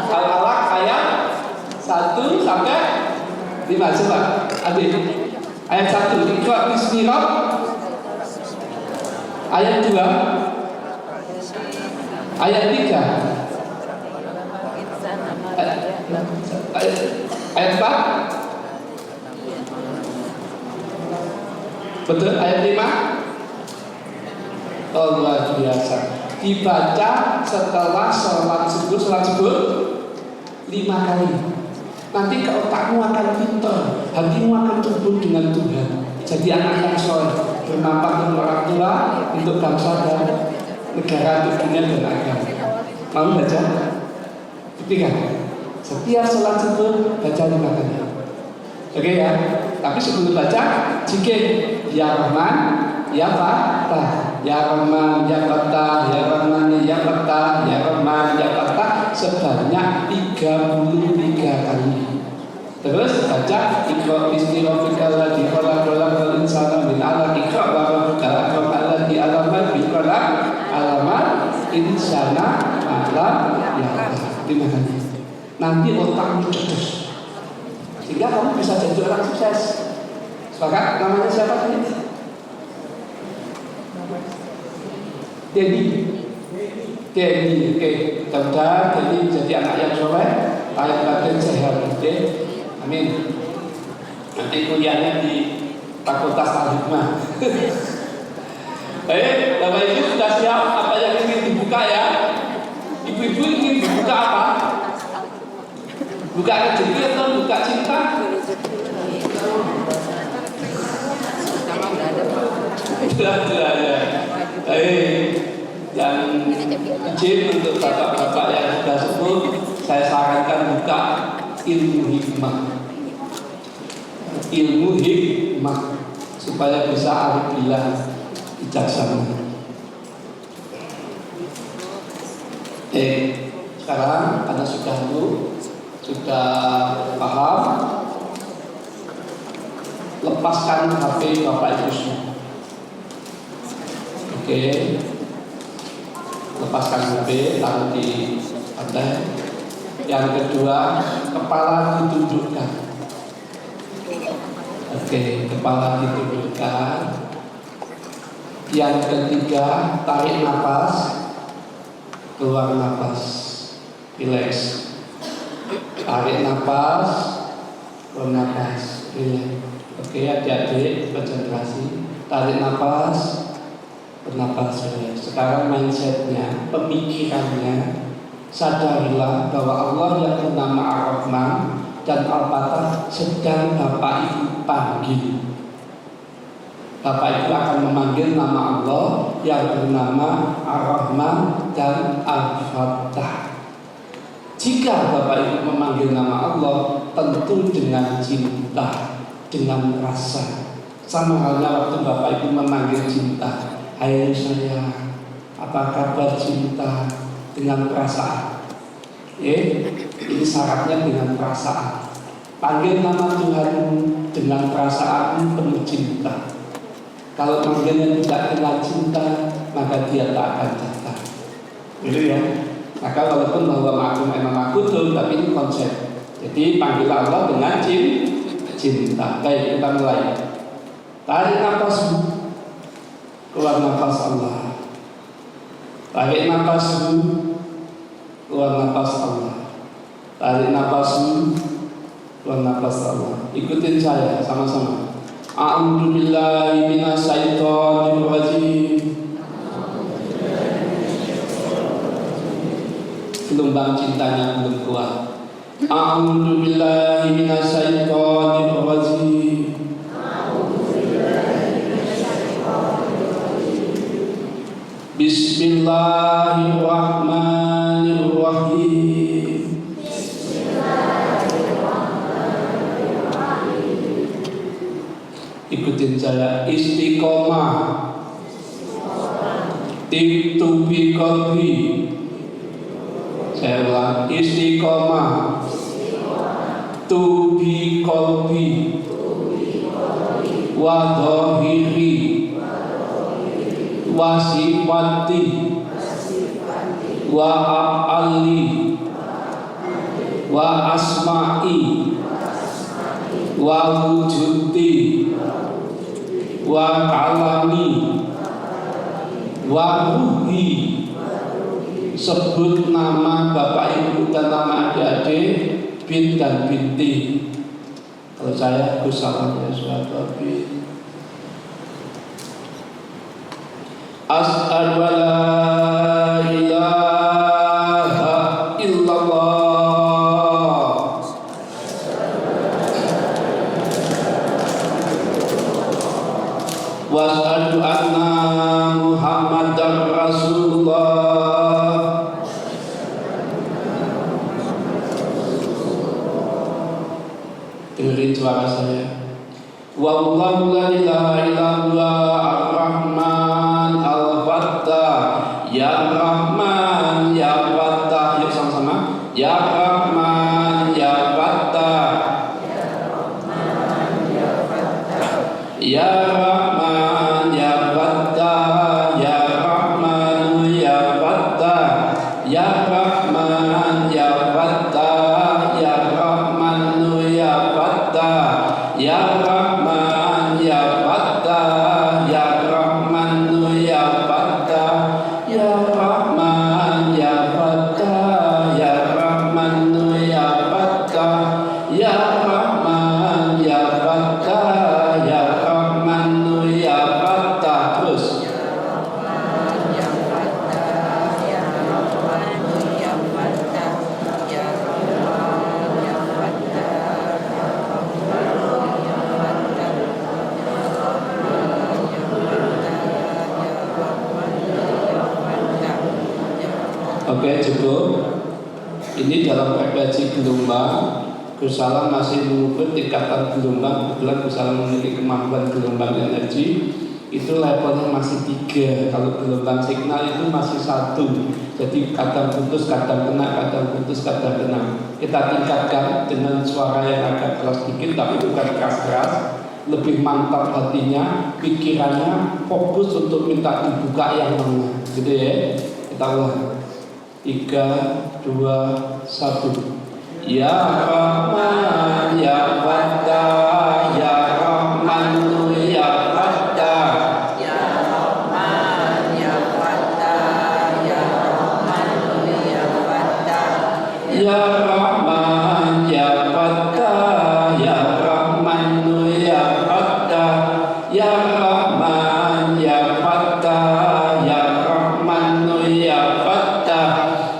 Al-Alaq ayat 1 sampai 5. Coba adik. Ayat 1 Iqra bismi ayat 2, ayat 3, ayat 4, betul, ayat 5. Oh, luar biasa. Dibaca setelah sholat subuh 5 kali. Nanti ke otakmu akan pintar, hatimu akan tumbuh dengan Tuhan. Jadi anak yang soleh, bermanfaat untuk orang tua, untuk bangsa dan negara, untuk dunia dan agama. Mau baca? Ketiga, setiap sholat subuh baca 5 kali. Oke ya. Tapi sebelum baca, zikir ya Rahman, ya Fattah, ya Rahman, ya Fattah, ya Rahman, ya Fattah, ya Rahman, ya Fattah sebanyak 33 kali. Terus baca Iqra bismi rabbikal ladzi khalaq khalaqal insana min 'alaq Iqra wa rabbukal akram alladzi 'allama bil qalam 'allamal insana ma lam ya'lam. Terima kasih. Nanti otakmu cerdas, sehingga kamu bisa jadi orang sukses. Sepakat? Namanya siapa ini? Dedi. Oke, mudah-mudahan Dedi jadi anak yang soleh, lahir batin sehat. Oke, amin. Nanti kuliahnya di Fakultas Al-Hikmah. Bapak Ibu sudah siap? Apa yang ingin dibuka ya? Ibu-ibu ingin dibuka apa? Buka rezeki atau buka cinta? Yang izin untuk bapak-bapak yang sudah sepuh, saya sarankan buka ilmu hikmah. Ilmu hikmah supaya bisa arif billah, bijaksana. Sekarang Anda sudah paham, lepaskan HP Bapak Ibu semua. Oke, lepaskan HP, taruh di lantai. Yang kedua, kepala ditundukkan. Oke, kepala ditundukkan. Yang ketiga, tarik nafas, keluar nafas, relax. Tarik nafas, keluar nafas, relax. Oke, adik-adik konsentrasi. Tarik nafas, bernapas. Sekarang mindsetnya, pemikirannya, sadarilah bahwa Allah yang bernama Ar-Rahman dan Al-Fatah sedang Bapak Ibu panggil. Bapak Ibu akan memanggil nama Allah yang bernama Ar-Rahman dan Al-Fatah. Jika Bapak Ibu memanggil nama Allah, tentu dengan cinta, dengan rasa. Sama halnya waktu Bapak Ibu memanggil cinta, hai sayang, apa kabar cinta, dengan perasaan. Ini syaratnya dengan perasaan. Panggil nama Tuhanmu dengan perasaan penuh cinta. Kalau manggilnya tidak dengan cinta, maka dia tak akan datang. Gitu ya. Maka walaupun bahwa makum emang makudum, tapi ini konsep. Jadi panggil Allah dengan cinta. Baik, kita mulai. Tarik nafas, keluar nafas Allah. Tarik nafas, keluar nafas Allah. Tarik nafas, keluar nafas Allah. Ikutin saya sama-sama. A'udzu billahi minasyaitonir rajim. Gelombang cintanya belum kuat. A'udzu billahi minasyaitonir rajim. Bismillahirrahmanirrahim. Ikutin saya. Istiqomah, tiktubi qalbi. Saya ulang. Istiqomah, tubi qalbi, wa dhahiri, wa sifati, wa af'ali, wa asma'i wa wujudi wa kalami wa ruhi. Sebut nama bapak ibu dan nama adik-adik, bin dan binti. Kalau saya Gus Salam ya suatu bin. As'adu wa la ilaha illallah wa as'adu anna Muhammadar Rasulullah. Dengerin suara saya. Wallahu la ilaha illallah ar-Rahman al-Fattah. Ya Rahman ya Fattah. Yuk sama-sama. Ya Rahman ya Fattah. Ya Rahman ya Fattah. Ya Rahman ya Fattah. Ya Rahman ya Fattah. Ya Rahman ya Fattah. Ya Rahman ya Fattah. Ya Rahman ya Fattah. Ya Rahman ya Fattah. Ya Rahman ya Fattah. Ya Rahman ya Fattah. Ya Rahman ya Fattah. Terus. Oke, cukup. Ini dalam frekuensi gelombang. Gus Salam masih mengukur tingkatan gelombang. Kebetulan Gus Salam memiliki kemampuan gelombang energi. Itu levelnya masih 3. Kalau gelombang signal itu masih 1. Jadi kadang putus, kadang kena, kadang putus, kadang kena. Kita tingkatkan dengan suara yang agak keras dikit, tapi bukan keras-keras. Lebih mantap hatinya, pikirannya fokus untuk minta dibuka yang mana. Gitu ya. Kita ulang. 3, 2, 1. Ya Rahman ya Fattah. Ya Rahman ya Fattah. Ya Rahman ya Fattah. Ya Rahman ya Fattah. Ya Rahman ya Fattah. Ya Rahman ya Fattah. Ya Rahman ya Fattah. Ya Rahman ya Fattah.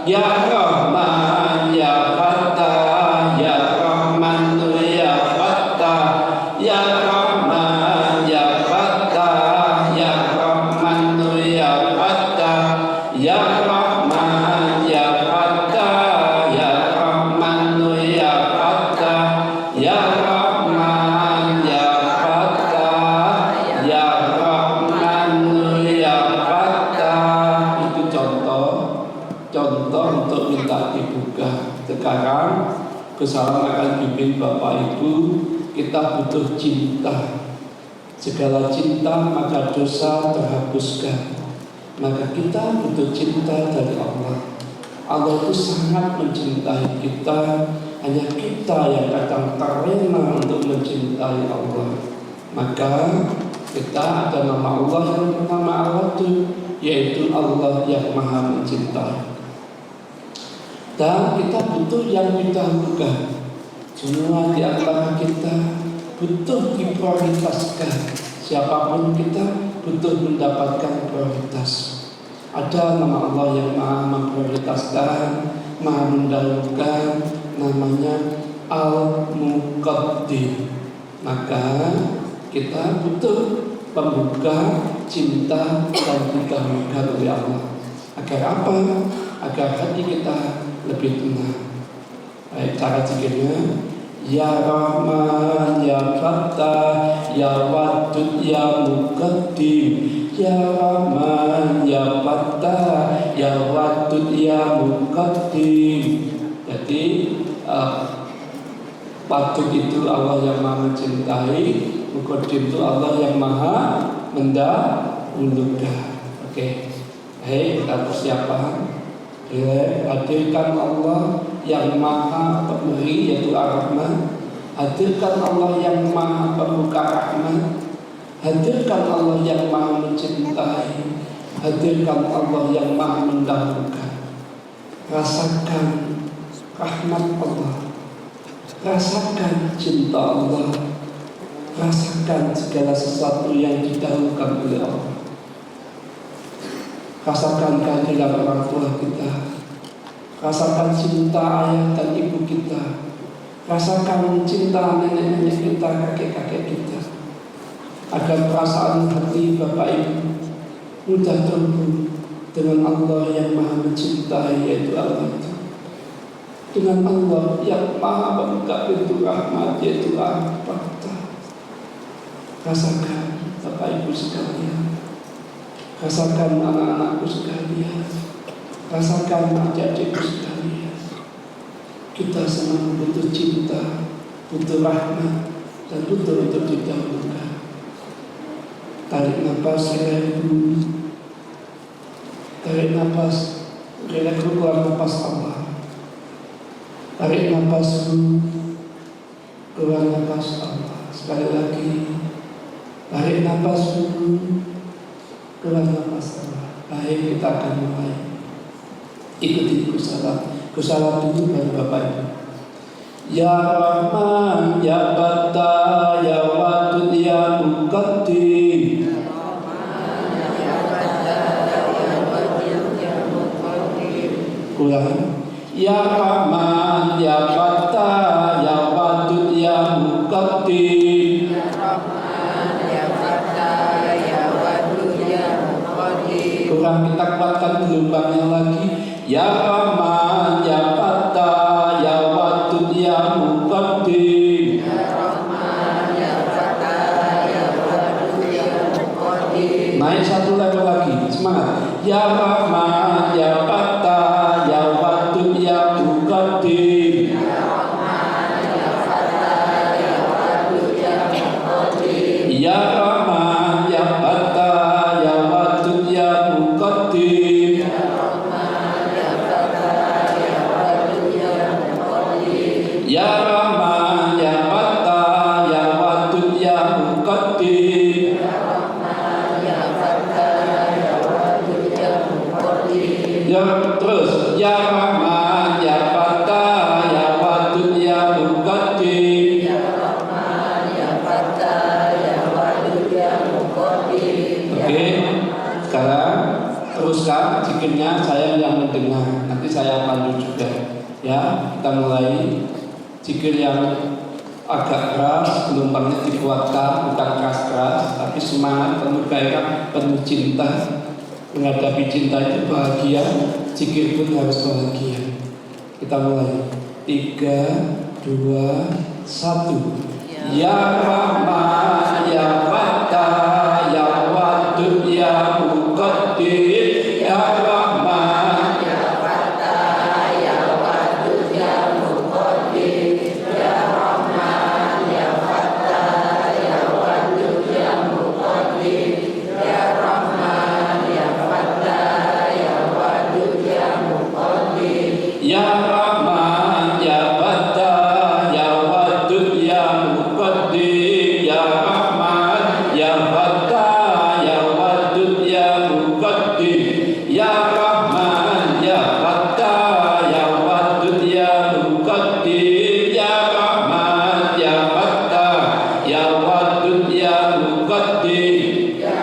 Ya Rahman ya Fattah. Ya Rahman ya Fattah. Ya Rahman ya Fattah. Ya Rahman ya Fattah. Ya Rahman ya Fattah. Ya Rahman ya Fattah. Ya Rahman ya Fattah. Ya Rahman ya Fattah. Itu contoh untuk minta dibuka. Sekarang Gus Salam akan bimbing Bapak Ibu. Kita butuh cinta. Segala cinta maka dosa terhapuskan. Maka kita butuh cinta dari Allah. Allah itu sangat mencintai kita. Hanya kita yang kadang terlena untuk mencintai Allah. Maka kita ada nama Allah yang bernama Allah itu, yaitu Allah yang Maha Mencintai. Dan kita butuh yang didahulukan. Semua di antara kita butuh diprioritaskan. Siapapun kita butuh mendapatkan prioritas. Ada nama Allah yang Maha memprioritaskan, Maha mendahulukan, namanya Al-Muqaddim. Maka kita butuh pembuka, cinta, dan didahulukan oleh Allah. Agar apa? Agar hati kita lebih tenang. Baik, cara zikirnya: Ya Rahman ya Fattah, Ya Wadud ya Muqaddim. Ya Rahman ya Fattah, Ya Wadud ya Muqaddim. Jadi Wadud itu Allah yang Maha mencintai, Muqaddim itu Allah yang Maha mendahulukan. Oke. Hei, kita persiapan. Hadirkan Allah yang maha pemberi yaitu Ar-Rahman. Hadirkan Allah yang maha pembuka rahmat. Hadirkan Allah yang maha mencintai. Hadirkan Allah yang maha mendahulukan. Rasakan rahmat Allah, rasakan cinta Allah, rasakan segala sesuatu yang didahulukan oleh Allah. Rasakan kehadiran orang tua kita, rasakan cinta ayah dan ibu kita, rasakan cinta nenek-nenek kita, kakek-kakek kita, agar perasaan hati Bapak Ibu mudah terhubung dengan Allah yang maha mencintai, yaitu Allah, dengan Allah yang maha membuka pintu rahmat, yaitu Ar-Fatah. Rasakan Bapak Ibu sekalian, rasakan anak-anakku sekalian, rasakan adik-adikku sekalian. Kita semua butuh cinta, butuh rahmat, dan butuh untuk didahulukan. Tarik nafas, relax dulu. Tarik nafas, relax dulu, keluar nafas Allah. Tarik nafas dulu, keluar nafas Allah. Sekali lagi, tarik nafas dulu, keluar nafas Allah. Baik, kita akan mulai. Ikuti kusalat dulu baru Bapak Ibu. Ya Rahman, Ya Fattah, Ya Wadud, Ya Muqaddim. Ulang. Ya Rahman, Ya Fattah, Ya Wadud, Ya Muqaddim. Kurang, kita kuatkan gelombangnya lagi. Ya Rahman, Ya Fattah, Ya Wadud, Ya Muqaddim. Naik satu level lagi, semangat. Ya Rahman, Ya Fattah, Ya Wadud, Ya Muqaddim. Ya Rahman, Ya Fattah, Ya Wadud, Ya Muqaddim. Ya Rahman, Ya Fattah, Ya Wadud, Ya Muqaddim. Ya terus, Ya Rahman, Ya Fattah, Ya Wadud, Ya Muqaddim. Oke, sekarang teruskan zikirnya, saya yang mendengar, nanti saya pandu juga. Ya, kita mulai zikir yang agak keras, gelombangnya dikuatkan, bukan keras-keras, tapi semangat, penuh gairah, penuh cinta. Menghadapi cinta itu bahagia, zikir pun harus bahagia. Kita mulai. 3, 2, 1. Ya Rahman, Ya Fattah, Ya Wadud, Ya Muqaddim. Ya Rahman, Ya Fattah, Ya Wadud, Ya Muqaddim. Ya Rahman, Ya Fattah, Ya Wadud, Ya Muqaddim. Ya Rahman, Ya Fattah, Ya Wadud, Ya Muqaddim. Ya Rahman, Ya Fattah, Ya Wadud, Ya Muqaddim. Ya Rahman, Ya Fattah, Ya Wadud, Ya Muqaddim. Ya Rahman, Ya Fattah, Ya Wadud, Ya Muqaddim. Ya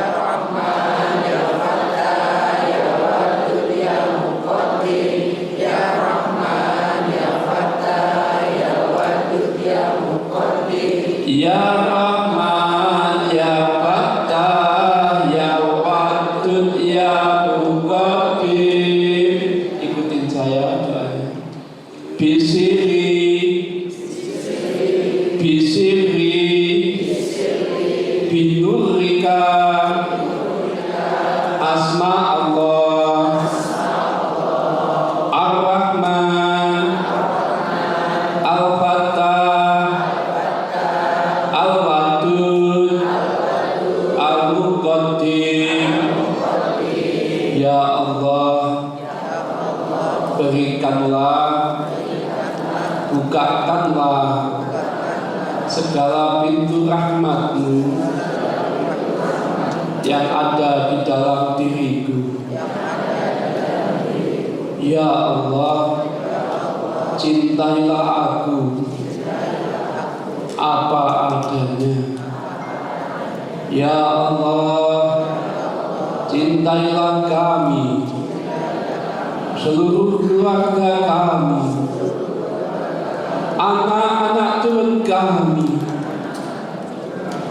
Rahman, Ya Fattah, Ya Wadud, Ya Muqaddim. Ya Rahman, Ya Fattah, Ya Wadud, Ya Muqaddim. Ikutin saya doanya. Bisiri, bisiri, binurika, asma Allah, Ar-Rahman, Al-Fattah, Al-Wadud, Al-Muqaddim. Ya Allah, berikanlah, bukakanlah segala pintu rahmat-Mu yang ada di dalam diriku. Ya Allah, cintailah aku apa adanya. Ya Allah, cintailah kami, seluruh keluarga kami, anak-anak turun kami,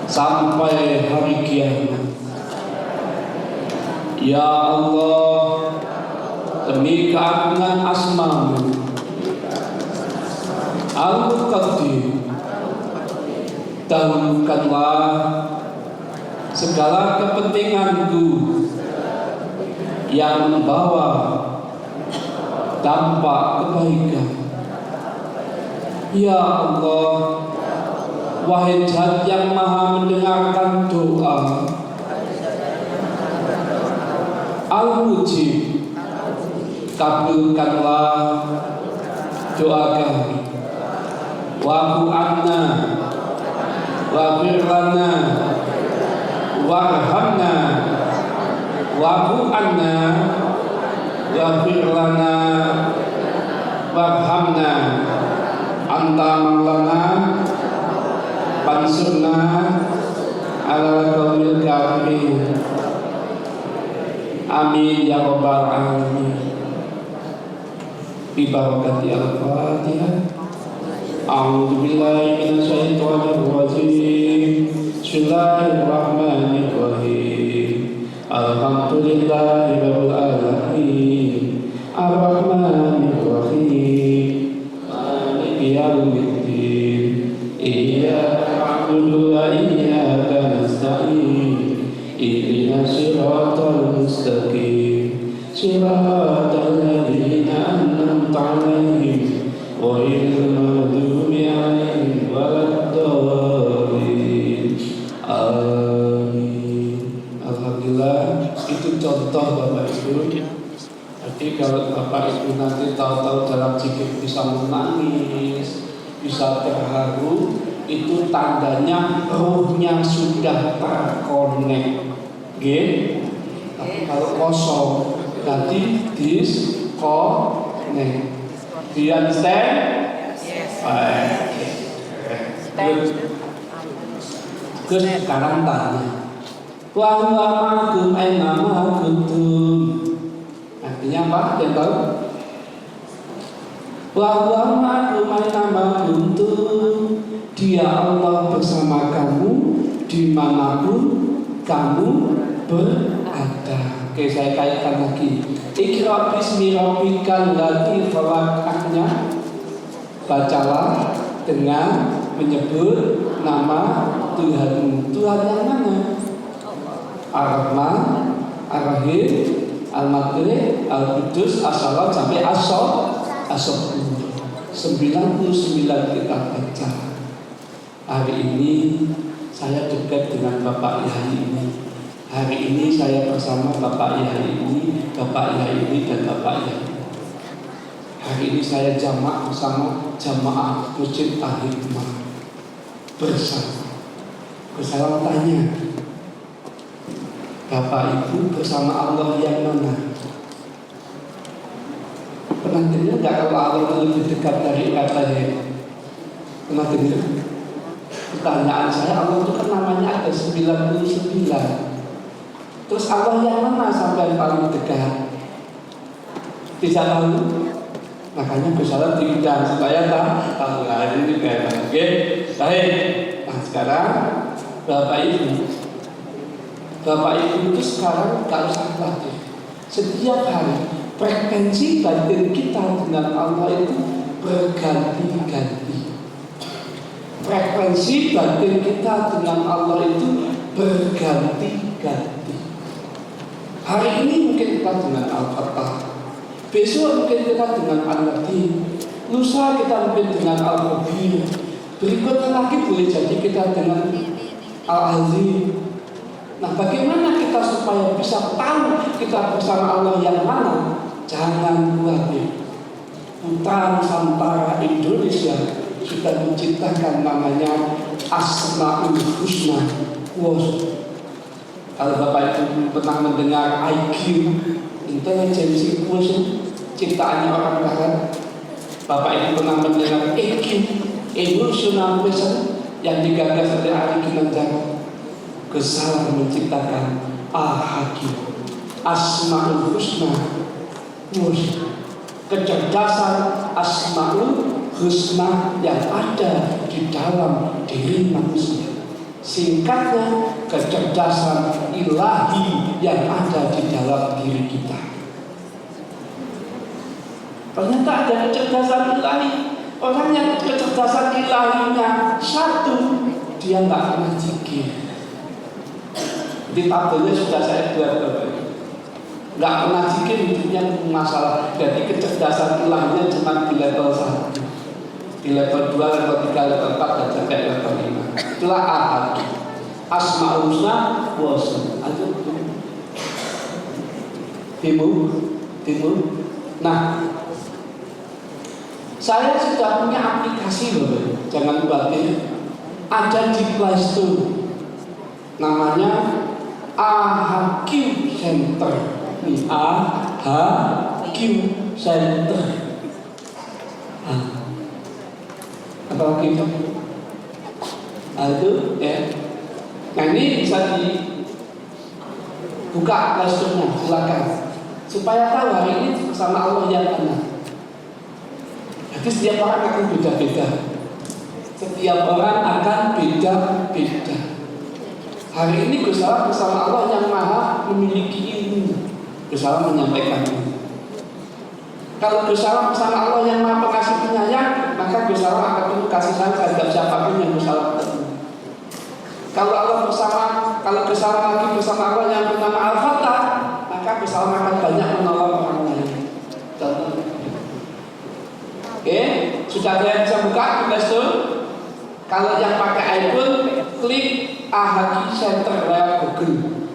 sampai hari kiamat. Ya Allah, demi keagungan asma-Mu Al-Qadir, dahulukanlah segala kepentinganku yang membawa dampak kebaikan. Ya Allah, wahai Zat yang maha mendengarkan doa, Al-Mujib, kabulkanlah doa kami. Wa'fu anna, wa'fir lana, warhamna, wa'fu anna, wa'fir lana, warhamna, anta maulana, pansurna ala qaumil kafirin. Amin ya rabbal alamin. Bi barakati al-Fatihah. A'udzu billahi minasyaitonir rajim. Bismillahirrahmanirrahim. Alhamdulillahi rabbil alamin. Ar-Rahmanir Rahim. Maliki yaumiddin. Iyyaka na'budu wa iyyaka nasta'in. Ihdinas siratal mustaqim. Siratal ladzina an'amta 'alaihim ghairil maghdubi 'alaihim waladdallin. Amin. Alhamdulillah, itu contoh Bapak Ibu. Jadi kalau Bapak Ibu nanti tahu-tahu dalam zikir bisa menangis, bisa terharu, itu tandanya ruhnya sudah terkonek. Tapi kalau kosong nanti disconnect. Do you understand? Yes. Good. Sekarang tanya. Wa huwa ma'akum aina ma kuntum. Artinya apa? Yang tahu? Wa huwa ma'akum aina ma kuntum. Dia Allah bersama kamu dimanapun kamu berada. Oke, saya kaitkan lagi. Iqra bismi rabbikal ladzi khalaqnya. Bacalah dengan menyebut nama Tuhanmu. Tuhan yang mana? Ar-Rahman, Ar-Rahim, Al-Maqdir, Al-Qudus, As-Salam sampai As-Sabur. 99 kita baca. Hari ini saya dekat dengan Bapak Yai ini. Hari ini saya bersama Bapak Yai ini, Bapak Yai ini dan Bapak Yai. Hari ini saya jamak bersama jamaah Masjid Al-Hikmah bersama. Saya tanya, Bapak Ibu bersama Allah yang mana? Pernah dengar nggak kalau Allah lebih dekat dari katanya? Pernah dengar? Pertanyaan saya, Allah itu kan namanya ada 99. Terus Allah yang mana sampai yang paling dekat? Tidak tahu. Makanya bersalah diundang supaya tahu. Hari ini kayak oke, baik. Nah sekarang Bapak Ibu itu sekarang gak usah khawatir. Setiap hari frekuensi batin kita dengan Allah itu berganti-ganti. Frekuensi batin kita dengan Allah itu berganti-ganti. Hari ini mungkin kita dengan Al-Fatah, besok mungkin kita dengan Al-Latif, lusa kita mungkin dengan Al-Khabir, berikutnya lagi boleh jadi kita dengan Al-Azim. Nah, bagaimana kita supaya bisa tahu kita bersama Allah yang mana? Jangan khawatir. putra Nusantara Indonesia sudah menciptakan namanya Asmaul Husna. Wow. Kalau Bapak Ibu pernah mendengar IQ, Intelligence Quotient, ciptaannya orang Barat, Bapak Ibu pernah mendengar EQ, Emotional Quotient, yang digagas oleh Ari Ginanjar. Gusti Allah menciptakan AHQ, Asmaul Husna. Kecerdasan Asmaul Husna yang ada di dalam diri manusia. Singkatnya, kecerdasan ilahi yang ada di dalam diri kita. Ternyata ada kecerdasan ilahi. Orang yang kecerdasan ilahinya satu, dia nggak pernah zikir. Di tabelnya sudah saya buat, nggak pernah zikir hidupnya masalah. Jadi kecerdasan ilahinya cuma di level 1, di level 2, level 3, level 4 dan sampai level 5. Itulah ahad. Asmaul Husna wasna. Timur. Nah, saya sudah punya aplikasi loh, jangan khawatir. Ada di Play Store. Namanya AHQ Center. Nih, AHQ Center. Apa lagi itu? Itu ya. Nah, ini bisa dibuka Play Store-nya, silakan. Supaya tahu hari ini sama Allah yang mana. Jadi setiap orang akan beda-beda. Setiap orang akan beda-beda. Hari ini Gusti Allah bersama Allah yang maha memiliki ilmu. Gusti Allah menyampaikan ini. Kalau Gusti Allah bersama Allah yang maha pengasih penyayang, maka Gusti Allah akan penuh kasih sayang terhadap siapapun yang Gusti Allah ketemu. Kalau Gusti Allah lagi bersama Allah yang bernama Al-Fatah, maka Gusti Allah akan banyak menolong orang lain. Contoh. Oke, sudah ada yang bisa buka di Play Store. Kalau yang pakai iPhone, klik AHQ Center lewat Google.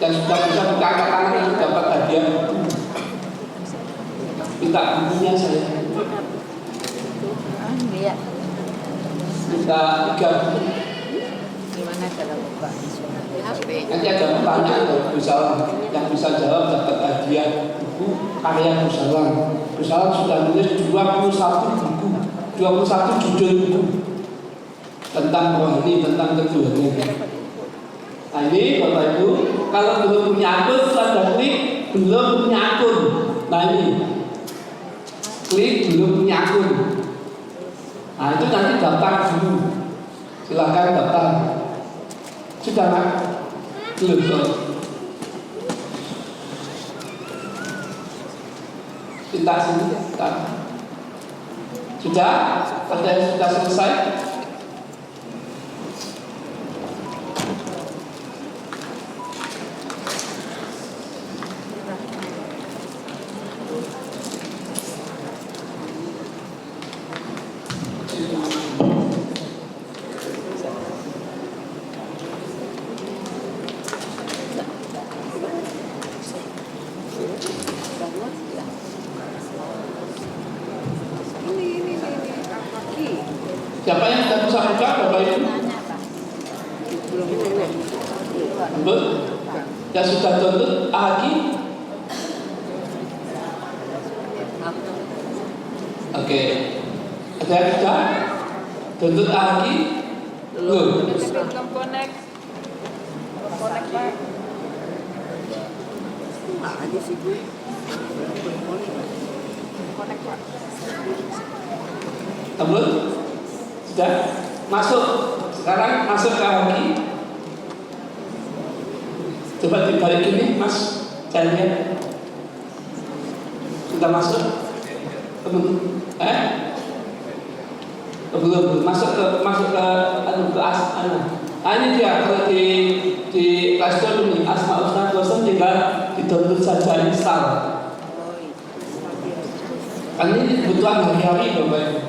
Dan sudah bisa buka angkat-angkat yang dapat hadiah. Minta bukunya saya. Minta 3 buku. Gimana cara buka? Nanti ada pertanyaan dari Gusti Allah yang bisa jawab dapat hadiah buku karya Gusti Allah. Gusti Allah sudah menulis 21 buku, 21 judul buku tentang rohani, tentang ketuhanan. Nah ini Bapak Ibu, kalau belum punya akun, silahkan klik belum punya akun. Nah ini, klik belum punya akun. Nah itu nanti daftar dulu. Silahkan daftar. Sudah Pak? Belum. Minta sini. Sudah? Ada yang sudah selesai? Siapa yang sudah bisa buka Bapak Ibu? Belum? Yang sudah download AHQ? Oke. Ada yang sudah download AHQ? Belum? Belum connect Pak. Ada sih gue. Connect Pak. Belum? Sudah? Masuk. Sekarang masuk ke AHQ. Coba dibalik ini Mas, saya lihat. Sudah masuk? Belum? Belum masuk ke ini dia. Kalau di Play Store ini Asmaul Husna bosan tinggal di-download saja, install. Kan ini kebutuhan hari-hari Bapak Ibu.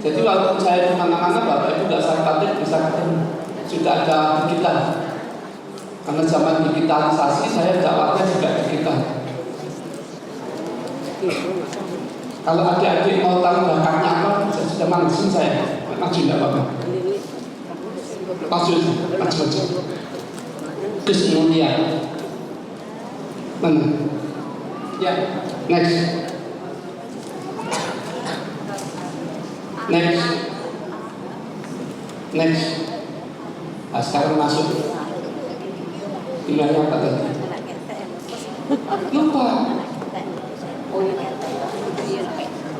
Jadi waktu saya di mana-mana Bapak Ibu nggak saya khawatir bisa ketemu. Sudah ada digital. Karena zaman digitalisasi saya dakwahnya juga digital. Kalau adik-adik mau tahu bakatnya apa, saya sudah langsung saya maju tidak apa-apa. Maju. Gus Mulia. Mana? Ya, next. Nah, sekarang masuk. Gimana apa tadi? Lupa.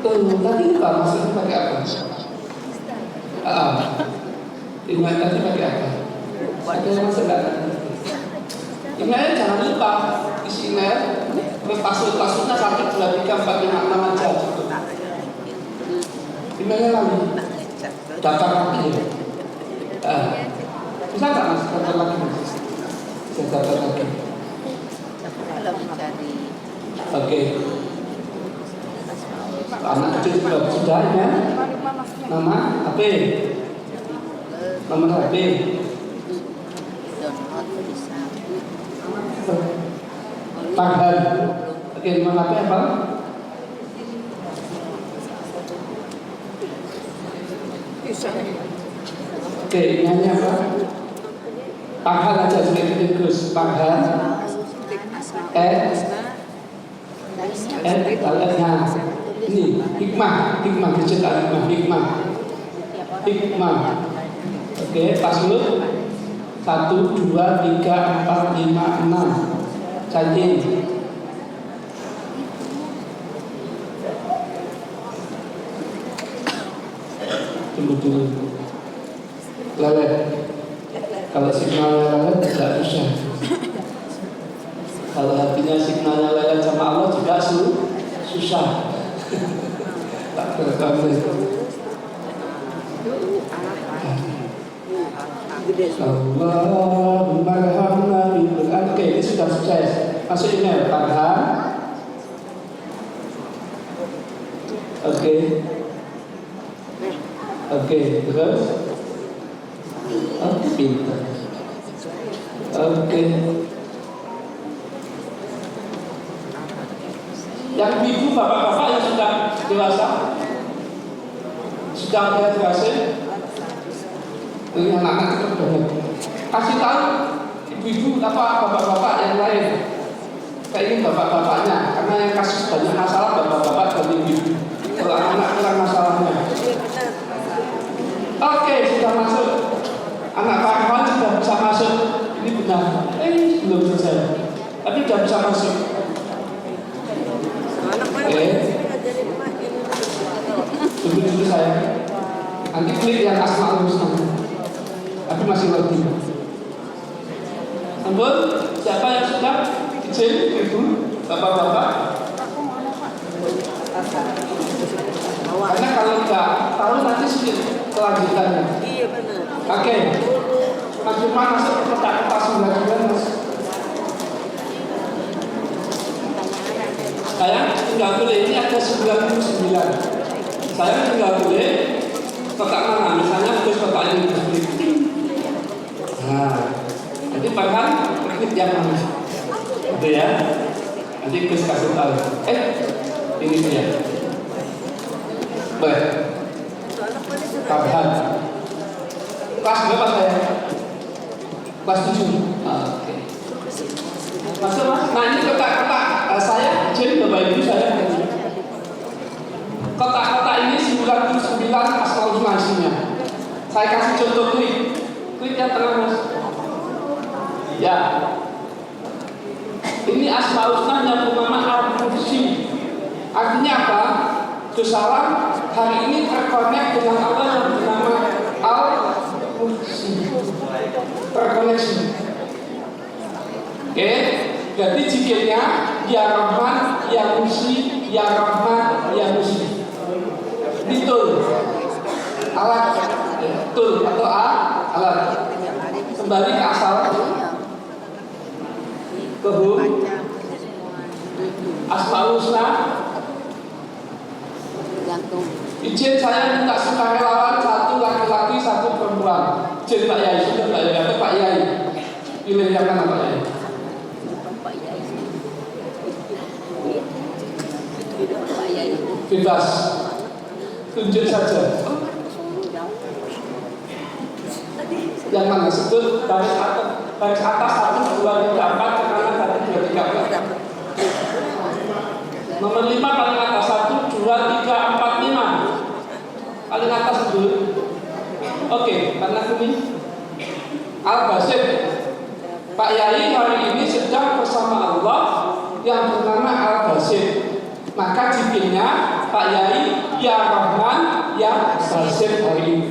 Tadi lupa maksudnya pakai apa? Email tadi pakai apa? Ada yang masuk nggak? Email jangan lupa isi email. Terus passwordnya 1, 2, 3, 4, 5, 6 aja. Emailnya lagi. Daftar lagi. Bisa nggak mas? Daftar lagi mas. Saya daftar lagi. Oke. Anak kecil sudah ya. Nama HP. Nomor HP. Farhan. Oke, nomor HP apa? Oke, ini apa? Farhan aja sedikit Gus. Farhan. Nah, ini hikmah dicetak hikmah. Oke, password 1, 2, 3, 4, 5, 6. Cacing. Tunggu dulu. Lelet. Kalau signalnya lelet tidak usah. Kalau hatinya signalnya lelet sama Allah juga susah. Tak terkabul. Allahumma arhamna bil Quran. Oke, ini sudah sukses. Masuk email Farhan. Oke, terus. Pintar. Oke. Yang ibu bapak-bapak yang sudah dewasa, sudah berhasil. Ini anak-anak itu banyak. Kasih tahu ibu-ibu apa bapak-bapak yang lain. Kayak ini bapak-bapaknya, karena yang kasus banyak masalah bapak-bapak dan ibu-ibu. Kalau anak kurang masalahnya. Oke, sudah masuk. Anak Farhan sudah bisa masuk. Ini benar. Belum selesai. Tapi sudah bisa masuk. Oke. Tunggu dulu saya. Nanti klik yang Asmaul Husna. Tapi masih lagi. Ampun, siapa yang sudah izin ibu, bapak-bapak? Karena kalau nggak tahu nanti sedikit kelanjutannya. Iya benar. Oke. Mas Firman masuk ke kertas 99 mas. Saya tinggal boleh, ini ada 99. Saya tinggal boleh kotak mana? Misalnya terus kotak ini seperti. Nah, nanti bahkan klik yang mana? Gitu ya. Nanti Gus kasih tahu. Ini dia. Baik. Farhan. Kelas berapa saya? Kelas 7. Oke. Masuk mas. Nah ini kotak-kotak saya. Jadi Bapak Ibu saya. Kotak-kotak ini 99 Asmaul Husna isinya. Saya kasih contoh klik. Klik yang tengah mas. Ya. Ini Asmaul Husna yang bernama Al-Qudsi. Artinya apa? Salam hari ini terkonek dengan Allah yang bernama Al-Qudsi. Terkoneksi. Oke, jadi zikirnya Ya Rahman, Ya Qudsi, Ya Rahman, Ya Qudsi. Betul. Alat betul atau alat. Kembali ke asal. Kehum Asmaul Husna. Izin saya minta sukarelawan 1 laki-laki 1 perempuan. Izin Pak Yai, sudah Pak Yai atau Pak Yai. Pilih yang mana Pak Yai? Bebas. Tunjuk saja. Yang mana sebut baris atas 1, 2, 3, 4 ke kanan 1, 2, 3, 4. Nomor 5 paling atas 1, 2, 3, 4, 5. Paling atas dulu. Oke, karena ini Al-Basit. Pak Yai hari ini sedang bersama Allah yang bernama Al-Basit. Maka jipinnya Pak Yai Ya Rahman Ya Basit hari ini.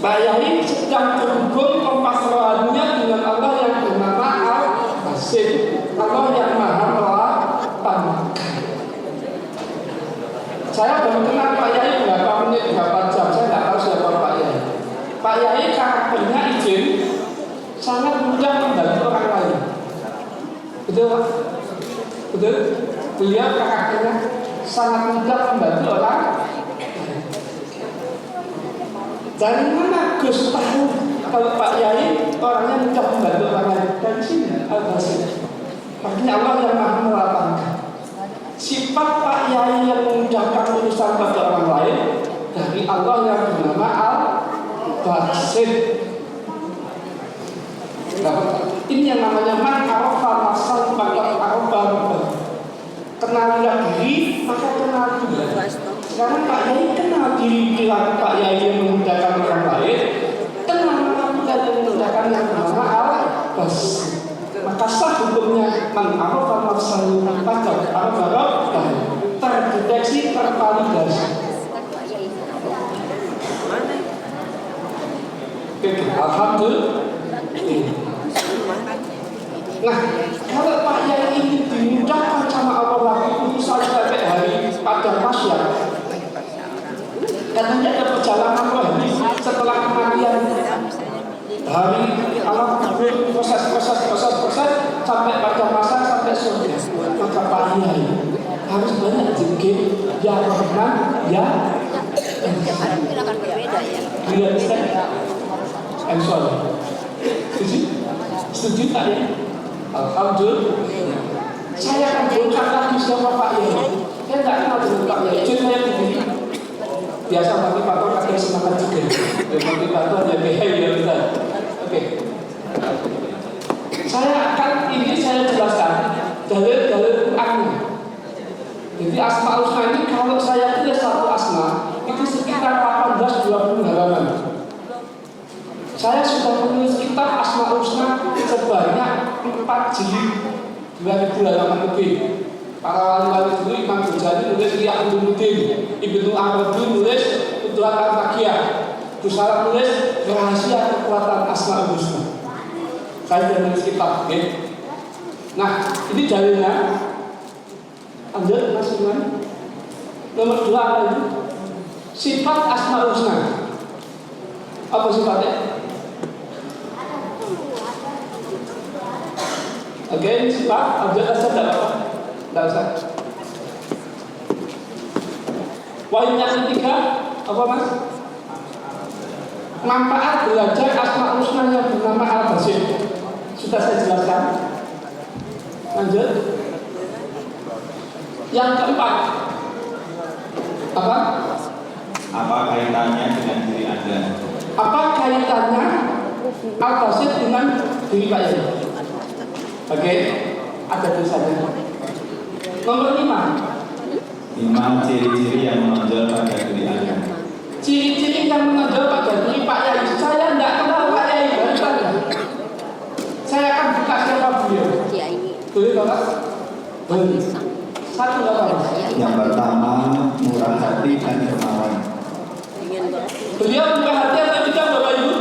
Pak Yai sedang terhubung kompas rohaninya dengan Allah yang bernama Al-Basit, Allah yang maha melakukan. Saya baru kenal Pak Yai berapa menit, berapa jam, saya tidak tahu siapa Pak Yai. Pak Yai karakternya izin, sangat mudah membantu orang lain. Betul Pak? Betul? Beliau karakternya sangat mudah membantu orang. Dari mana Gus tahu kalau Pak Yai orangnya mudah membantu orang lain? Dari sini Al-Basit. Artinya Allah yang maha melapangkan. Sifat Pak Yai yang memudahkan urusan pada orang lain dari Allah yang bernama Al-Basit. Ini yang namanya man arafa nafsan maka arafa rabbahu. Kenalilah diri maka kenal Tuhan. Karena Pak Yai kenal diri bilang Pak Yai yang memudahkan orang lain, kenal Tuhan yang memudahkan yang bernama Al-Basit. Maka sah hukumnya man arafa nafsan maka arafa rabbahu, terdeteksi, tervalidasi. Alhamdulillah. Nah, kalau Pak Yai ini dimudahkan sama Allah lagi urusan sampai hari pada masyar, katanya ada perjalanan rohani setelah kematian, hari Allah proses sampai pada masa sampai surga. Maka Pak Yai harus banyak zikir ya Rahman ya. Tiap orang mungkin akan berbeda ya. Bila bisa, setuju tak ya? Alhamdulillah. Saya akan bongkar lagi siapa Pak Yai. Saya tidak kenal dengan Pak Yai. Jadi saya begini. Biasa motivator kadang semangat juga. Motivator ya ya Ustaz. Oke. Saya jelaskan dalil Quran. Jadi Asmaul Husna ini kalau saya tulis satu asma itu sekitar 18-20 halaman. Saya sudah menulis kitab Asmaul Husna sebanyak 4 jilid 2000 halaman lebih. Para wali-wali dulu Imam Ghazali nulis Ihya Ulumuddin, Ibnu Arabi nulis Futuhat Al-Makkiyah, Busara nulis Rahasia Kekuatan Asmaul Husna. Saya sudah menulis kitab, okay? Nah, ini dalilnya. Lanjut, Mas Iman. Nomor 2 apa itu? Sifat Asmaul Husna. Apa sifatnya? Oke, sifat. Lanjut aja, tidak apa-apa. Tidak usah. Poin yang ketiga, apa Mas? Manfaat belajar Asmaul Husna yang bernama Al-Basit. Sudah saya jelaskan. Lanjut. Yang keempat, apa? Apa kaitannya dengan diri Anda? Apa kaitannya Al-Basit dengan diri Pak Yai? Oke, ada tulisannya. Nomor 5 ciri-ciri yang menonjol pada diri Anda. Ciri-ciri yang menonjol pada diri Pak Yai. Saya tidak kenal Pak Yai dari tadi. Saya akan buka siapa beliau. Boleh Bapak? Boleh. Satu apa? Yang pertama, murah hati dan dermawan. Beliau murah hati atau tidak Bapak Ibu?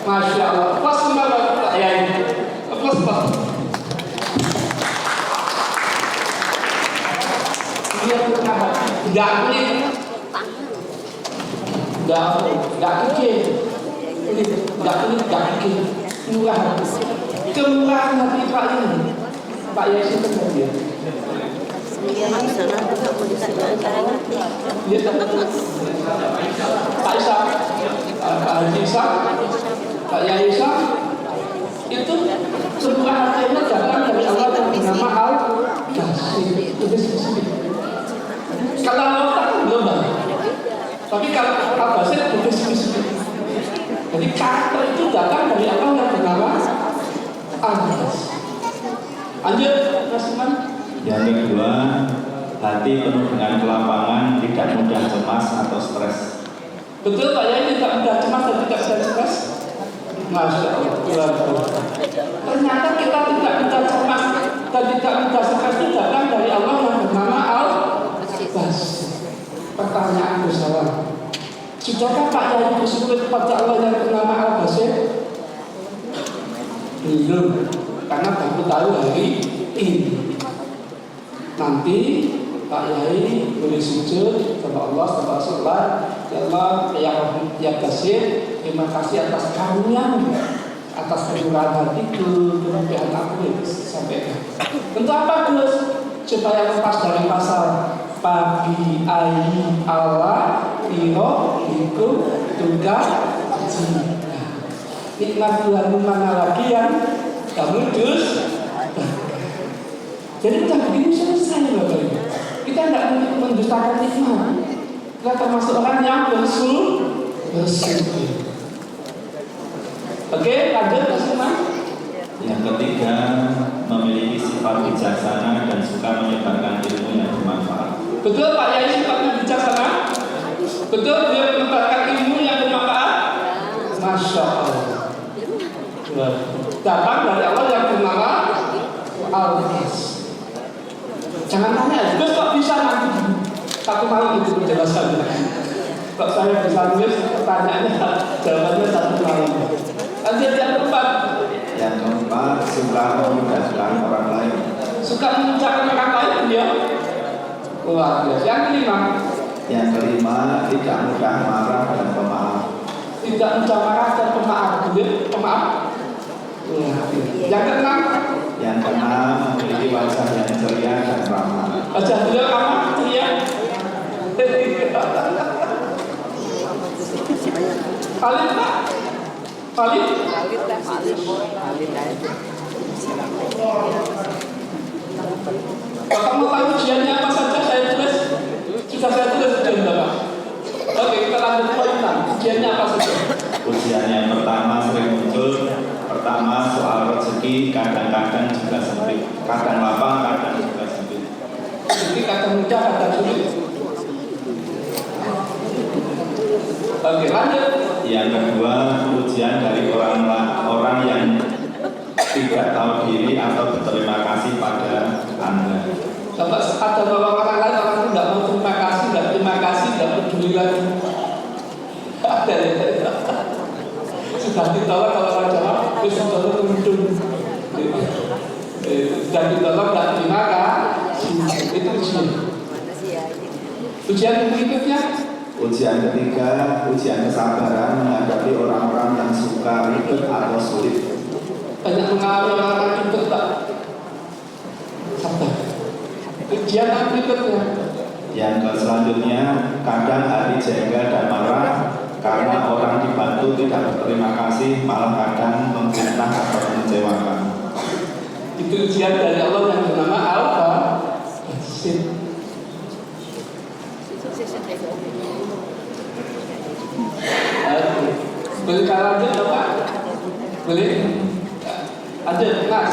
Masya Allah. Plus 5 Bapak Yai. Plus 4. Dia murah hati. Tidak pelit. Tidak kikir. Tidak pelit, tidak kikir. Murah hati. Kemurahan hati Pak Yai. Pak Yai itu benar dia. Iya, di sana juga mau ditanya cara ngerti. Pak Isa, Pak Haji Isa, Pak Yai Isa, itu sebuah hatinya datang dari Allah yang bernama Al-Basit. Lanjut, Mas Iman. Yang kedua, hati penuh dengan kelapangan, tidak mudah cemas atau stres. Betul Pak Yai, tidak mudah cemas dan tidak mudah stres. Masya Allah. Ternyata kita tidak mudah cemas dan tidak mudah stres itu datang dari Allah yang bernama Al-Basir. Pertanyaan bersama, sudahkah Pak Yai bersyukur kepada Allah yang bernama Al-Basir? Belum, karena baru tahu hari ini. Nanti Pak Yai boleh sujud kepada Allah, kepada Rasulullah. Ya Allah, ya Basir, terima kasih atas karunia-Mu, atas kemurahan hatiku, kemudian aku sampaikan. Untuk apa Gus? Supaya lepas dari pasal pagi ayi Allah iro iku tugas cinta. Nikmat Tuhan mana lagi yang kamu dus? Jadi kita begini selesai Bapak Ibu. Kita tidak mendustakan nikmat. Kita termasuk orang yang bersyukur. Oke, lanjut Mas Iman. Yang ketiga, memiliki sifat bijaksana dan suka menyebarkan ilmu yang bermanfaat. Betul Pak Yai sifatnya bijaksana. Betul dia menyebarkan ilmu yang bermanfaat. Masya Allah. Datang dari Allah yang bernama Al-Basir. Jangan tanya, terus kok bisa nanti? Satu malam itu penjelasannya. Kok saya bisa nulis pertanyaannya, jawabannya satu malam. Lanjut yang keempat. Yang keempat, suka memudahkan orang lain. Suka memudahkan orang lain dia. Luar biasa. Yang kelima. Yang kelima, tidak mudah marah dan pemaaf. Tidak mudah marah dan pemaaf. Pemaaf. Yang keenam. Yang keenam, memiliki wajah yang ceria dan ramah. Wajah beliau ramah, ceria. Khalid Pak? Khalid? Bapak mau tahu ujiannya apa saja saya tulis? Sudah saya tulis ujian Bapak. Oke, kita lanjut poin 6. Ujiannya apa saja? Ujian yang pertama sering muncul. Pertama, soal rezeki kadang-kadang juga sempit. Kadang lapang, kadang juga sempit. Rezeki kadang mudah, kadang sulit. Oke, lanjut. Yang kedua, ujian dari orang yang tidak tahu diri atau berterima kasih pada Anda. Bapak ada bahwa orang lain orang itu tidak mau terima kasih, tidak terima kasih, tidak peduli lagi. Ada ya. Sudah ditolak kalau orang jawab, terus ditolak kemudian. Sudah ditolak tidak terima kasih. Itu ujian. Ujian berikutnya. Ujian ketiga, ujian kesabaran menghadapi orang-orang yang suka ribet atau sulit. Banyak mengalami orang-orang ribet Pak. Sabar. Ujian yang berikutnya. Yang selanjutnya, kadang hati jengkel dan marah karena orang dibantu tidak berterima kasih, malah kadang memfitnah atau mengecewakan. Itu ujian dari Allah yang bernama Al-Basir. Boleh lanjut Bapak? Boleh? Lanjut, Mas.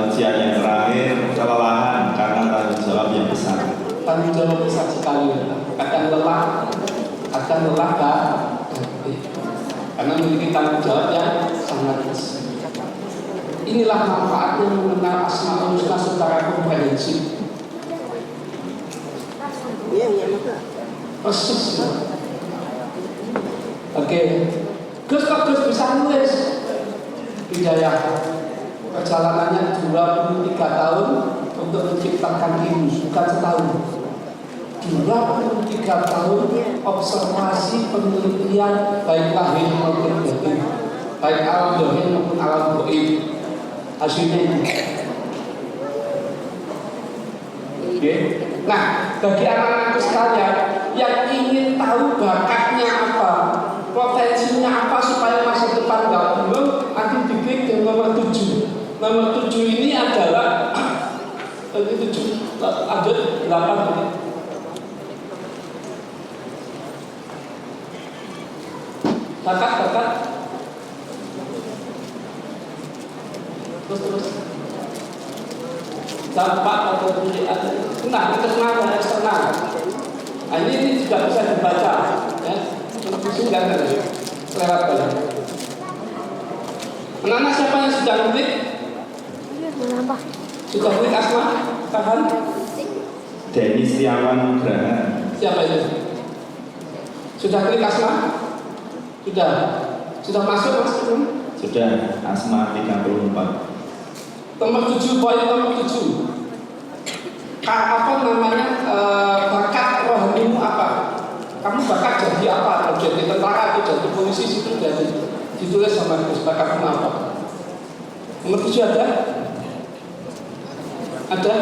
Ujian yang terakhir, kelelahan karena tanggung jawab yang besar. Tanggung jawab besar sekali. Kadang lelah Pak. Karena memiliki tanggung jawab yang sangat besar. Inilah manfaatnya mengenal Asmaul Husna secara komprehensif. Persis. Oke. Gus kok Gus bisa nulis? Hidayah. Perjalanannya 23 tahun untuk menciptakan ini, bukan setahun. 23 tahun observasi penelitian baik lahir maupun batin, baik alam zahir maupun alam gaib. Hasilnya ini. Oke. Nah, bagi anak-anakku sekalian yang ingin tahu bakatnya apa, potensinya apa supaya masa depan nggak buruk, nanti dibikin nomor 7. Nomor 7 ini adalah 7 lanjut 8 menit. Bakat terus dampak atau entah internal dan eksternal. Nah, ini juga bisa dibaca, ya. Sudah lewat balik. Anak-anak siapa yang sudah klik? Sudah klik Asma? Tahan? Denny Setiawan Nugraha. Siapa itu? Sudah klik Asma? Sudah. Sudah masuk Mas? Sudah, Asma 34. Nomor 7, poin nomor 7. Apa namanya, bakat rohanimu apa? Kamu bakat jadi apa? Jadi tentara atau jadi polisi, itu jadi ditulis sama Gus, bakatmu apa? Nomor 7 ada? Ada?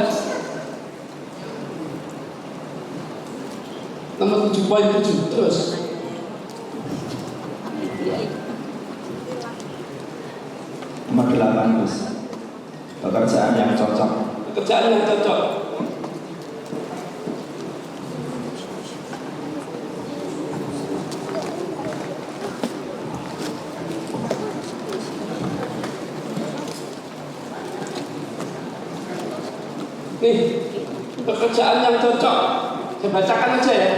Nomor 7, poin 7, terus. Nomor 8, Gus. Pekerjaan yang cocok. Pekerjaan yang cocok. Nih, pekerjaan yang cocok. Saya bacakan aja ya.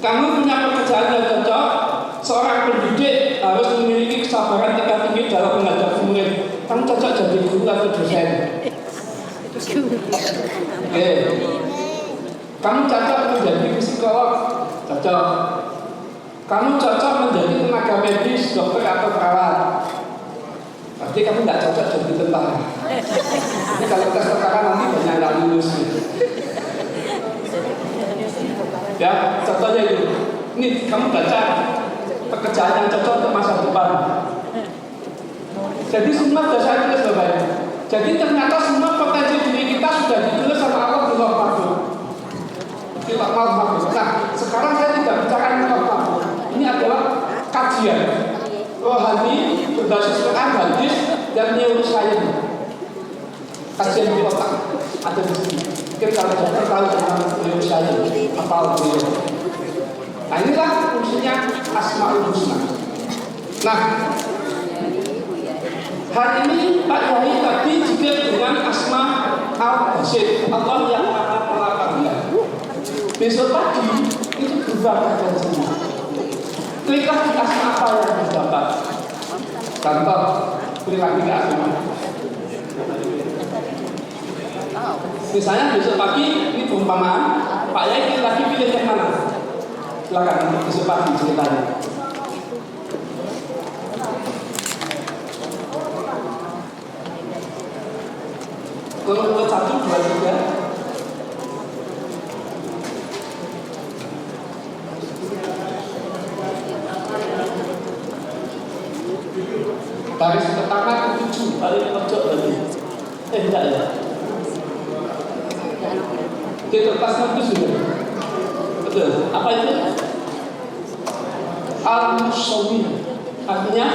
Kamu punya pekerjaan yang cocok. Seorang pendidik harus memiliki kesabaran tingkat tinggi dalam menghadapi murid. Kamu cocok jadi guru atau dosen? Oke. Kamu cocok menjadi psikolog? Cocok. Kamu cocok menjadi tenaga medis, dokter atau perawat? Berarti kamu nggak cocok jadi tentara. Ini kalau tes tentara nanti banyak nggak lulus. Ya, contohnya itu. Ini kamu baca pekerjaan yang cocok untuk masa depan. Jadi semua sudah saya tulis Bapak Ibu. Jadi ternyata semua potensi diri kita sudah ditulis sama Allah di Lauh Mahfuz. Di Lauh Mahfuz. Nah, sekarang saya tidak bicara di Lauh Mahfuz. Ini adalah kajian rohani berbasis Quran, hadis, dan neuroscience. Kajian di otak ada di sini. Mungkin kalau dokter tahu tentang neuroscience, apa beliau. Nah, inilah fungsinya Asmaul Husna. Nah, hari ini Pak Yai tadi juga dengan Asma Al-Basit, Allah yang maha pelaksanaan. Besok pagi itu berubah dan semua. Kliklah di Asma apa yang didapat. Contoh, kliklah di Asma. Misalnya besok pagi ini perumpamaan, Pak Yai lagi pilih yang mana? Silakan besok pagi ceritanya. Nomor 1, 2, 3. Baris pertama ke 7, paling pojok lagi. Enggak ya? Kita pas nanti sudah. Betul. Apa itu? Al-Musawwir. Artinya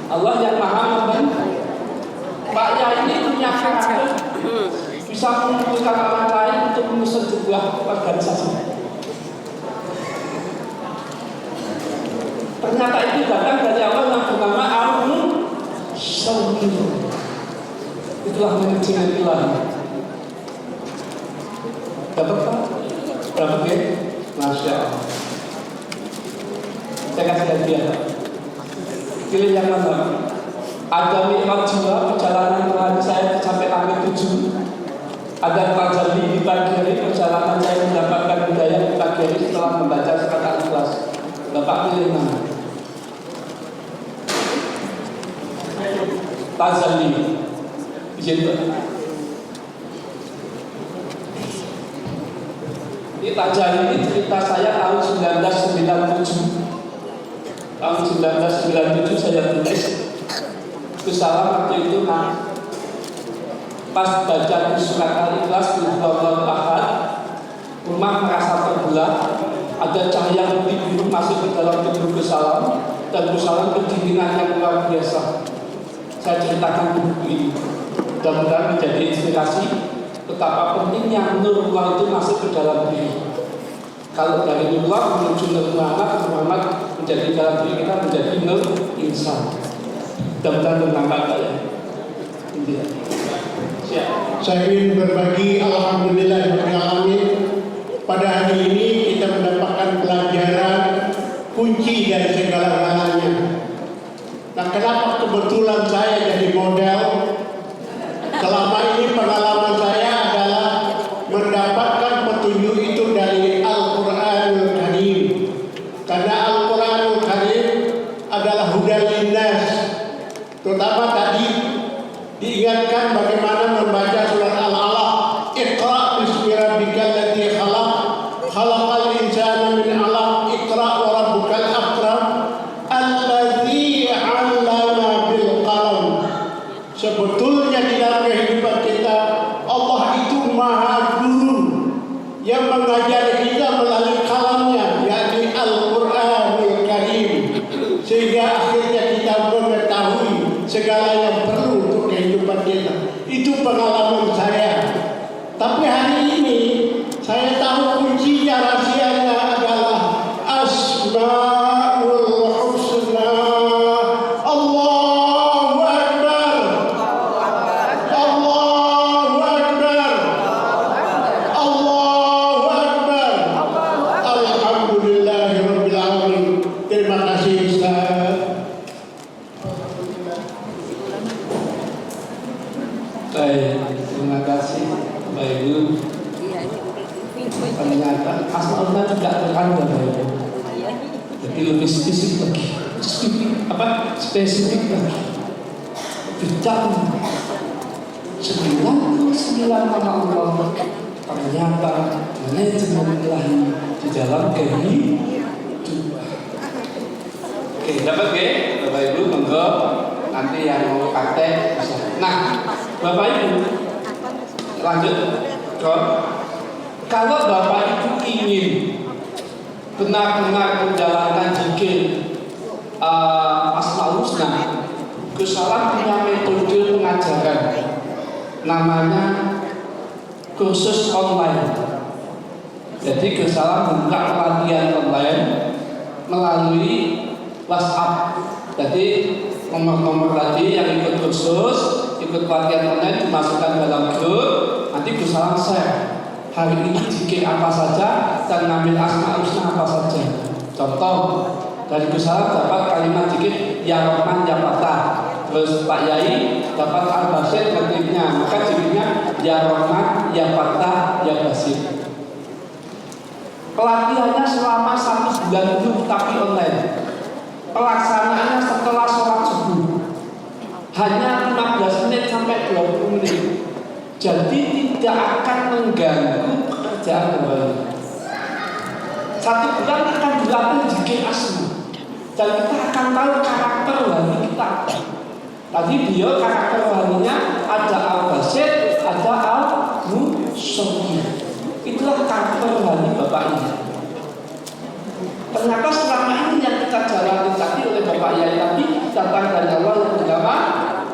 Allah yang maha membantu. Pak Yai ini punya karakter bisa mengumpulkan orang lain untuk mengusung sebuah organisasi. Ternyata itu datang dari Allah yang bernama Al-Musawwir. Itulah manajemen ilahi. Dapat tak? Dapat ya? Masya Allah. Saya kasih hadiah. Pilih yang mana? Ada Mi'raj jiwa, perjalanan rohani saya sampai langit 7. Ada Tajalli di pagi hari, perjalanan saya mendapatkan hidayah di pagi hari setelah membaca surat Al-Ikhlas. Bapak pilih mana? Tajalli. Izin Pak. Ini Tajalli ini cerita saya tahun 1997. Tahun 1997 saya tulis. Salam waktu itu pas baca surat Al-Ikhlas di Al Ahad, rumah merasa terbelah, ada cahaya putih biru masuk ke dalam tubuh Salam dan Salam kedinginan yang luar biasa. Saya ceritakan di buku ini, mudah-mudahan menjadi inspirasi betapa pentingnya Nurullah itu masuk ke dalam diri. Kalau dari Nurullah menuju Nur Muhammad, Muhammad menjadi dalam diri kita menjadi Nur Insan. Mudah-mudahan bernampak ya. Saya ingin berbagi alhamdulillahirrahmanirrahim. Pada hari ini kita mendapatkan pelajaran kunci dari segala galanya. Nah, kenapa kebetulan saya jadi model? Selama ini pengalaman saya adalah mendapatkan petunjuk itu dari Al-Quranul Karim. Karena Al-Quranul Karim adalah hudal linnas. Terutama tadi diingatkan bagaimana membaca surat Al-Alaq. Iqra bismi rabbikal ladzi khalaq, khalaqal insana min 'alaq, iqra wa rabbukal akram, alladzi 'allama bil qalam. Sebetulnya di dalam kehidupan kita Allah itu Maha Guru yang mengajar kita melalui kalamnya, yakni Al-Quranul Karim, sehingga akhirnya kita mengetahui segala yang perlu untuk kehidupan kita. Itu pengalaman saya. Tapi hari ini saya tahu kuncinya, rahasianya adalah Asmaul Husna. Allahu Akbar. Allahu Akbar. Allahu Akbar. Alhamdulillahirabbil alamin. Terima kasih Ustaz. Baik, terima kasih Bapak Ibu. Ternyata Asmaullah juga terkandung Bapak Ibu. Jadi lebih spesifik lagi, spesifik lagi. Bicara 99 nama Allah ternyata manajemen ilahi di dalam kehidupan. Oke, dapat ya Bapak Ibu, monggo nanti yang mau praktek bisa. Nah, Bapak Ibu lanjut. Kalau Bapak Ibu ingin benar-benar menjalankan zikir Asmaul Husna, Gus Salam punya metode pengajaran namanya kursus online. Jadi Gus Salam buka pelatihan online melalui WhatsApp. Jadi nomor-nomor tadi yang ikut kursus, ikut pelatihan online dimasukkan dalam grup. Nanti Gus Salam share hari ini zikir apa saja dan ngambil Asmaul Husna apa saja. Contoh dari Gus Salam dapat kalimat zikir Ya Rahman Ya Fatah. Terus Pak Yai dapat Al-Basyir tertibnya, maka zikirnya Ya Rahman Ya Fatah Ya Basyir. Pelatihannya selama 1 bulan dulu tapi online. Pelaksanaannya setelah sholat subuh, hanya 15 menit sampai 20 menit. Jadi tidak akan mengganggu pekerjaan kembali. 1 bulan akan dilatih zikir asma, dan kita akan tahu karakter wali kita. Tadi beliau karakter walinya ada Al-Basyir, ada Al-Musyawwir. Itulah karakter wali Bapak ini. Ternyata selama ini yang kita jalani tadi oleh Bapak Yai tadi datang dari Allah yang bernama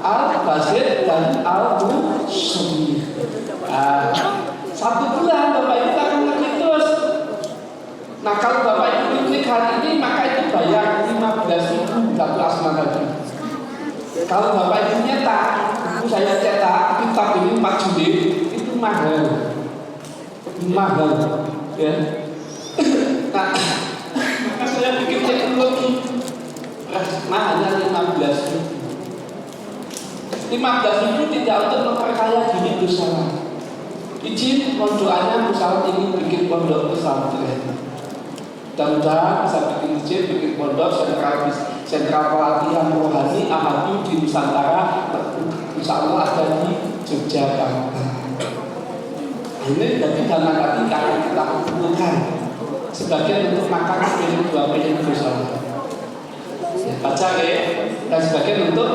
Al-Basyir dan Al-Musyawwir. 1 bulan Bapak Ibu akan ngerti terus. Nah, kalau Bapak Ibu klik hari ini maka itu bayar 15.000 satu asma tadi. Kalau Bapak Ibu nyetak, saya cetak kitab ini 4 jilid, itu mahal, ya. Nah, maka saya bikin teknologi, mahalnya 15.000. 15.000 tidak untuk memperkaya diri bersama. Izin mohon doanya Musyawarah ingin bikin pondok pesantren. Mudah-mudahan bisa bikin izin, bikin pondok sentral pelatihan rohani ahadi di Nusantara. Insya Allah ada di Yogyakarta. Ini dari dana tadi akan kita kumpulkan sebagian untuk makan piring 2 piring bersama. Baca ya, dan sebagian untuk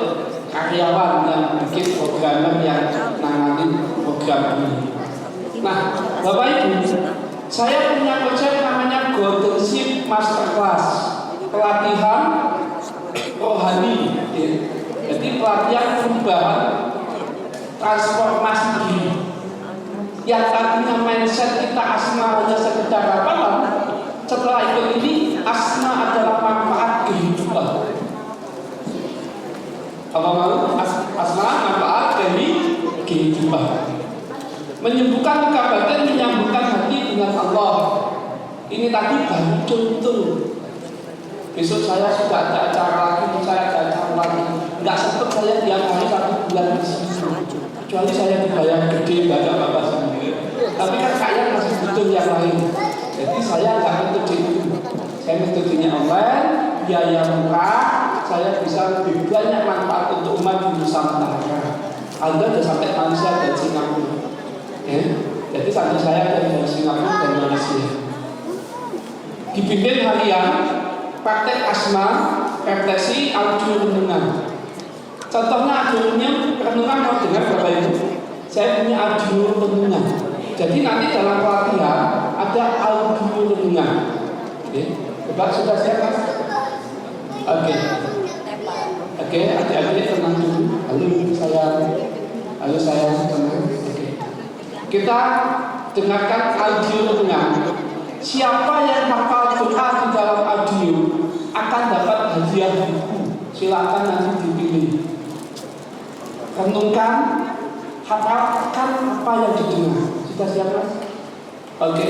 karyawan yang bikin programmer yang nangani program ini. Nah, Bapak Ibu, saya punya konsep namanya Golden Shift Masterclass, pelatihan rohani. Jadi pelatihan perubahan, transformasi diri. Yang tadinya mindset kita asma hanya sekedar hafalan, setelah ikut ini asma adalah manfaat kehidupan. Apa mau? Asma manfaat kehidupan. kehidupan. Menyembuhkan luka batin, menyambungkan hati dengan Allah. Ini tadi baru contoh. Besok saya sudah ada acara lagi, saya ada acara lagi. Nggak sempat saya tiap hari 1 bulan di sini. Kecuali saya dibayar gede, banyak bapak sendiri. Tapi kan saya masih butuh yang lain. Jadi saya nggak metode itu. Saya metodenya online, biaya murah. Saya bisa lebih banyak manfaat untuk umat di Nusantara. Anda sudah sampai Malaysia dan Singapura. Jadi satu saya dari Singapura dan Malaysia. Dibimbing harian, praktek asma, refleksi, audio renungan. Contohnya audio renungan mau dengar Bapak Ibu? Saya punya audio renungan. Jadi nanti dalam pelatihan ada audio renungan. Bapak sudah siap? Oke, adik-adik tenang dulu. Halo saya tenang. Oke. Kita dengarkan audio renungan. Siapa yang hafal doa di dalam audio akan dapat hadiah buku. Silakan nanti dipilih. Renungkan, hafalkan apa yang didengar. Sudah siap, Mas? Oke.